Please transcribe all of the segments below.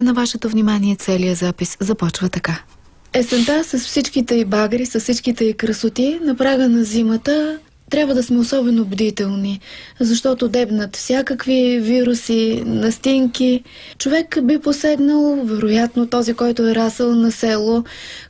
На вашето внимание целият запис започва така. Есента с всичките й багри, с всичките й красоти, на прага на зимата трябва да сме особено бдителни, защото дебнат всякакви вируси, настинки. Човек би посегнал, вероятно този, който е расъл на село,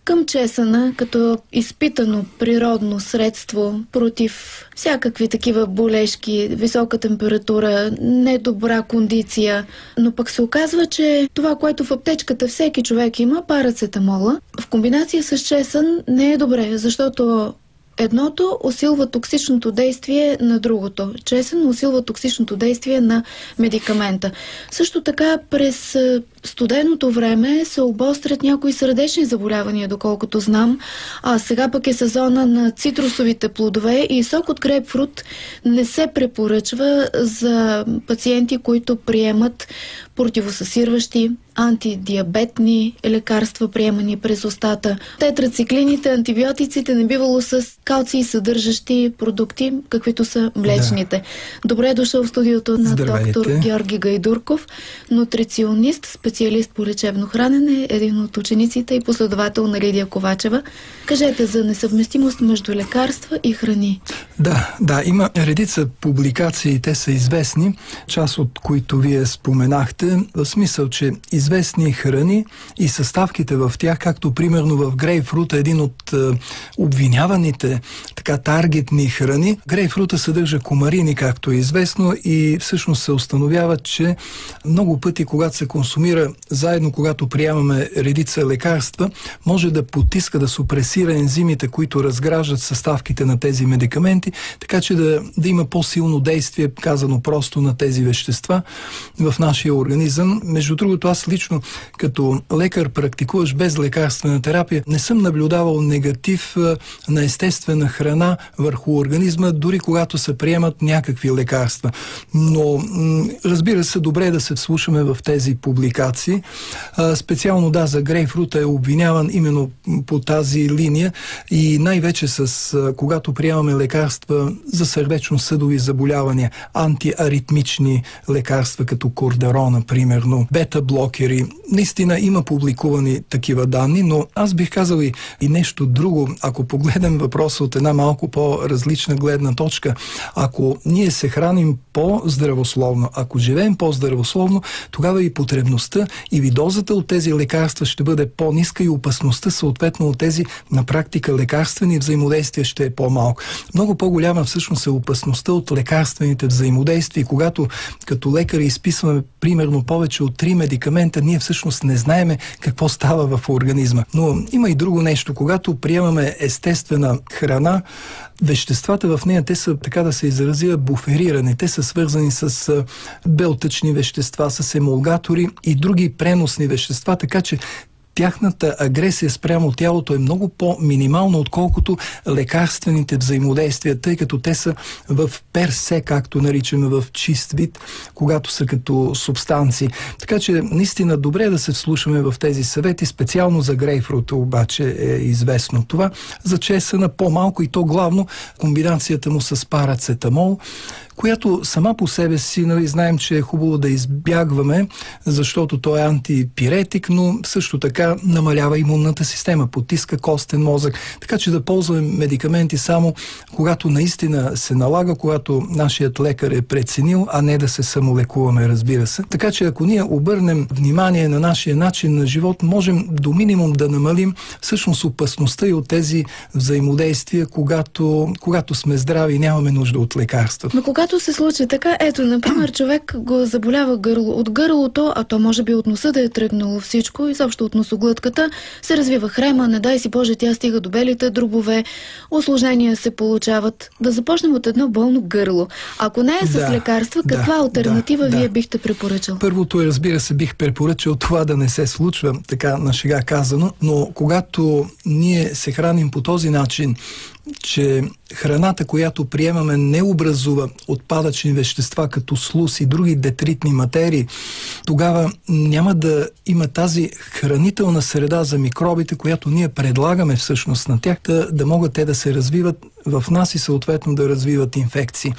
към чесъна, като изпитано природно средство против всякакви такива болешки, висока температура, недобра кондиция. Но пък се оказва, че това, което в аптечката всеки човек има, парацетамола, в комбинация с чесън не е добре, защото едното усилва токсичното действие на другото. Чесън усилва токсичното действие на медикамента. Също така през студеното време се обострят някои сърдечни заболявания, доколкото знам. А сега пък е сезона на цитрусовите плодове и сок от грейпфрут не се препоръчва за пациенти, които приемат противосъсирващи, антидиабетни лекарства, приемани през устата. Тетрациклините, антибиотиците не бивало с калций съдържащи продукти, каквито са млечните. Да. Добре дошъл в студиото на доктор Георги Гайдурков, нутриционист, специалист по лечебно хранене, един от учениците и последовател на Лидия Ковачева. Кажете за несъвместимост между лекарства и храни. Да, има редица публикации, те са известни, част от които вие споменахте, в смисъл, че известни храни и съставките в тях, както примерно в грейпфрута, един от обвиняваните таргетни храни. Грейпфрута съдържа кумарини, както е известно, и всъщност се установява, че много пъти, когато се консумира заедно, когато приемаме редица лекарства, може да потиска, да супресира ензимите, които разграждат съставките на тези медикаменти, така че да има по-силно действие, казано просто, на тези вещества в нашия организъм. Между другото, аз лично като лекар, практикуващ без лекарствена терапия, не съм наблюдавал негатив на естествена храна върху организма, дори когато се приемат някакви лекарства. Но разбира се, добре е да се вслушаме в тези публикации. Специално за грейпфрута е обвиняван именно по тази линия и най-вече когато приемаме лекарства за сърдечно-съдови заболявания, антиаритмични лекарства, като кордарона, примерно, бета-блокери. Наистина има публикувани такива данни, но аз бих казал и нещо друго. Ако погледнем въпроса от една малко по-различна гледна точка, ако ние се храним по-здравословно, ако живеем по-здравословно, тогава и потребността и дозата от тези лекарства ще бъде по-ниска и опасността съответно от тези на практика лекарствени взаимодействия ще е по-малко. Много по-голяма всъщност е опасността от лекарствените взаимодействия. Когато като лекари изписваме примерно повече от 3 медикамента, ние всъщност не знаеме какво става в организма. Но има и друго нещо. Когато приемаме естествена храна, веществата в нея, те са, така да се изразя, буферирани. Те са свързани с белтъчни вещества, с емулгатори и други преносни вещества, така че тяхната агресия спрямо тялото е много по-минимална, отколкото лекарствените взаимодействия, тъй като те са в персе, както наричаме, в чист вид, когато са като субстанции. Така че наистина добре е да се вслушаме в тези съвети, специално за грейпфрута обаче е известно това. За чесъна по-малко и то главно комбинацията му с парацетамол, която сама по себе си, знаем, че е хубаво да избягваме, защото той е антипиретик, но също така намалява имунната система, потиска костен мозък, така че да ползваме медикаменти само когато наистина се налага, когато нашият лекар е преценил, а не да се самолекуваме, разбира се. Така че ако ние обърнем внимание на нашия начин на живот, можем до минимум да намалим всъщност опасността и от тези взаимодействия, когато сме здрави и нямаме нужда от лекарства. Но когато се случи така, ето, например, човек го заболява от гърлото, а то може би от носа да е тръгнало всичко, изобщо от носоглътката, се развива хрема, не дай си Боже, тя стига до белите дробове, усложнения се получават. Да започнем от едно болно гърло. Ако не е с лекарства, каква алтернатива вие бихте препоръчал? Първото, разбира се, бих препоръчал това да не се случва, така на шега казано, но когато ние се храним по този начин, че храната, която приемаме, не образува отпадъчни вещества като слуз и други детритни материи, тогава няма да има тази хранителна среда за микробите, която ние предлагаме всъщност на тях, да могат те да се развиват в нас и съответно да развиват инфекции.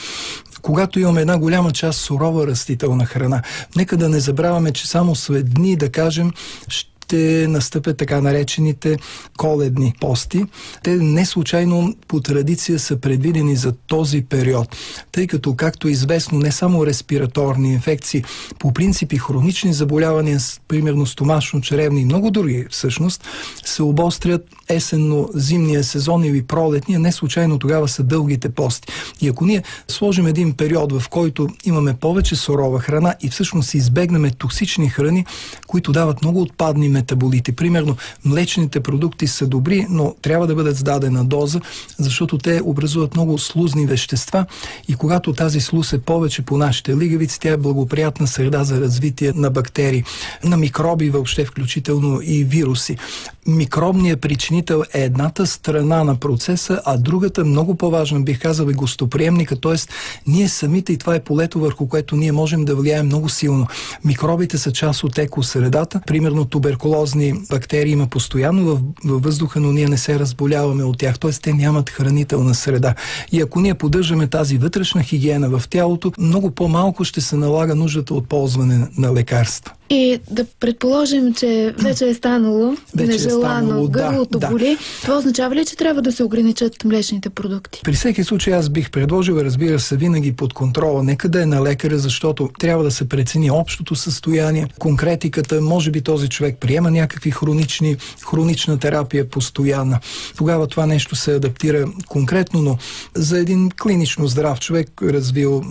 когато имаме една голяма част сурова растителна храна. Нека да не забравяме, че само след дни, да кажем, ще настъпят така наречените коледни пости. Те не случайно по традиция са предвидени за този период, тъй като, както е известно, не само респираторни инфекции, по принцип и хронични заболявания, примерно стомашно-чревни и много други всъщност, се обострят есенно-зимния сезон или пролетния, не случайно тогава са дългите пости. И ако ние сложим един период, в който имаме повече сурова храна и всъщност избегнем токсични храни, които дават много отпадни метаболити. Примерно, млечните продукти са добри, но трябва да бъдат с дадена доза, защото те образуват много слузни вещества и когато тази слуз е повече по нашите лигавици, тя е благоприятна среда за развитие на бактерии, на микроби въобще, включително и вируси. Микробният причинител е едната страна на процеса, а другата, много по-важна, бих казал, е гостоприемника, т.е. ние самите, и това е полето, върху което ние можем да влияем много силно. Микробите са част от екосредата. Примерно туберкулозни бактерии има постоянно във въздуха, но ние не се разболяваме от тях, т.е. те нямат хранителна среда. И ако ние поддържаме тази вътрешна хигиена в тялото, много по-малко ще се налага нуждата от ползване на лекарства. И да предположим, че вече е станало нежелано, гърлото боли. Това означава ли, че трябва да се ограничат млечните продукти? При всеки случай аз бих предложил, разбира се, винаги под контрола. Нека да е на лекаря, защото трябва да се прецени общото състояние, конкретиката. Може би този човек приема някакви хронична терапия постоянна. Тогава това нещо се адаптира конкретно, но за един клинично здрав човек, развил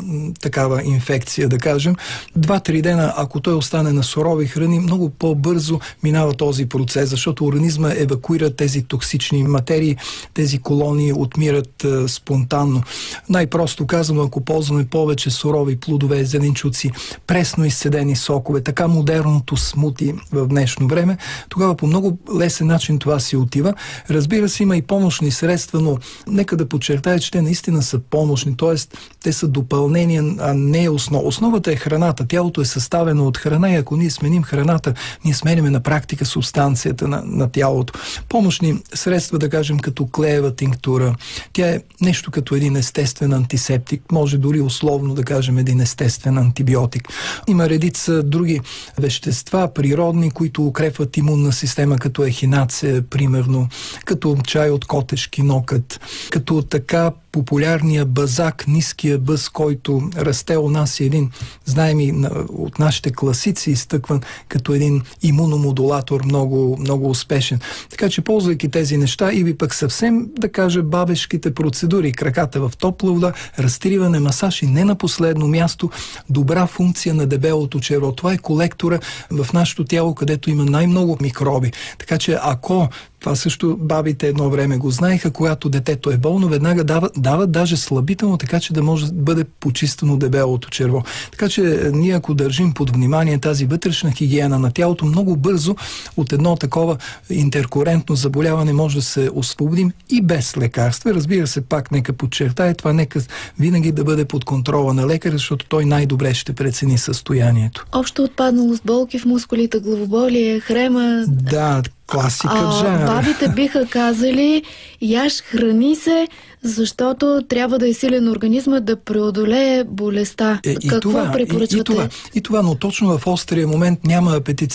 такава инфекция, да кажем, 2-3 дена, ако той остане на сурови храни, много по-бързо минава този процес, защото организма евакуира тези токсични материи, тези колонии отмират спонтанно. Най-просто казано, ако ползваме повече сурови плодове, зеленчуци, пресно изцедени сокове, така модерното смути в днешно време, тогава по много лесен начин това си отива. Разбира се, има и помощни средства, но нека да подчертая, че те наистина са помощни, т.е. те са допълнения, а не основа. Основата е храната. Тялото е съставено от храна и ако ние сменим храната, ние сменяме на практика субстанцията на тялото. Помощни средства, да кажем, като клеева тинктура. Тя е нещо като един естествен антисептик, може дори условно да кажем един естествен антибиотик. Има редица други вещества, природни, които укрепват имунна система, като ехинация, примерно, като чай от котешки нокът, като така популярния базак, ниския бъз, който расте у нас, е един, знаем и от нашите класици, изтъкван като един имуномодулатор, много, много успешен. Така че, ползвайки тези неща, или пък съвсем, да кажа, бабешките процедури, краката в топла вода, разтриване, масаж и не на последно място, добра функция на дебелото черво. Това е колектора в нашето тяло, където има най-много микроби. Така че, ако това също бабите едно време го знаеха, когато детето е болно, веднага дават даже слабително, така че да може да бъде почистено дебелото черво. Така че ние, ако държим под внимание тази вътрешна хигиена на тялото, много бързо от едно такова интеркурентно заболяване може да се освободим и без лекарства. Разбира се, пак нека подчертая, това нека винаги да бъде под контрола на лекаря, защото той най-добре ще прецени състоянието. Общо отпадналост, болки в мускулите, главоболие, хрема. Да, класика в жанра. Бабите биха казали: яж, храни се, защото трябва да е силен организма да преодолее болестта. Какво препоръчвате? И това, но точно в острия момент няма апетит.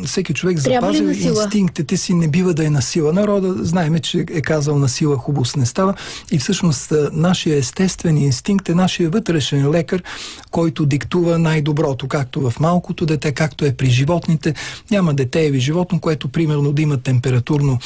Всеки човек запазил инстинктите си, не бива да е на сила. Народа, знаеме, че е казал: на сила хубост не става. И всъщност нашия естествен инстинкт е нашия вътрешен лекар, който диктува най-доброто, както в малкото дете, както е при животните. Няма дете или животно, което примерно да има температурно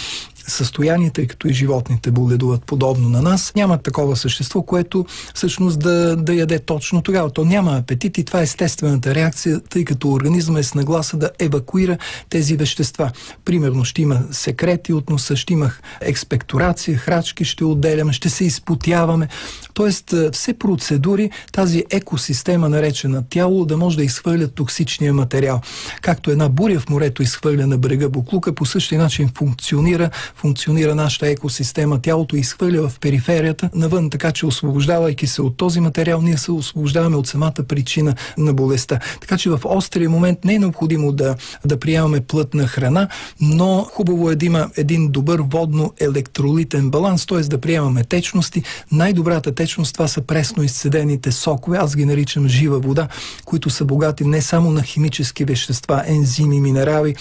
състояние, тъй като и животните боледуват подобно на нас. Няма такова същество, което всъщност да яде точно тогава. То няма апетит и това е естествената реакция, тъй като организма е с нагласа да евакуира тези вещества. Примерно ще има секрети от носа, ще има експекторация, храчки ще отделяме, ще се изпотяваме. Тоест все процедури, тази екосистема, наречена тяло, да може да изхвърля токсичния материал. Както една буря в морето изхвърля на брега боклука, по същия начин функционира функционира нашата екосистема. Тялото изхвърля в периферията навън, така че освобождавайки се от този материал, ние се освобождаваме от самата причина на болестта. Така че в острия момент не е необходимо да приемаме плътна храна, но хубаво е да има един добър водно-електролитен баланс, т.е. да приемаме течности. Най-добрата течност това са пресно изцедените сокове, аз ги наричам жива вода, които са богати не само на химически вещества, ензими, минерали,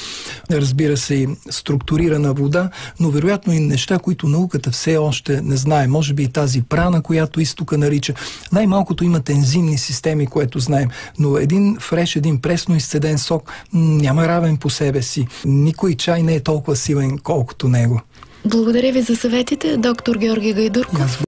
разбира се и структурирана вода, но вероятно и неща, които науката все още не знае. Може би и тази прана, която изтока нарича. Най-малкото имат ензимни системи, което знаем, но един фреш, един пресно изцеден сок няма равен по себе си. Никой чай не е толкова силен, колкото него. Благодаря ви за съветите, доктор Георги Гайдурков.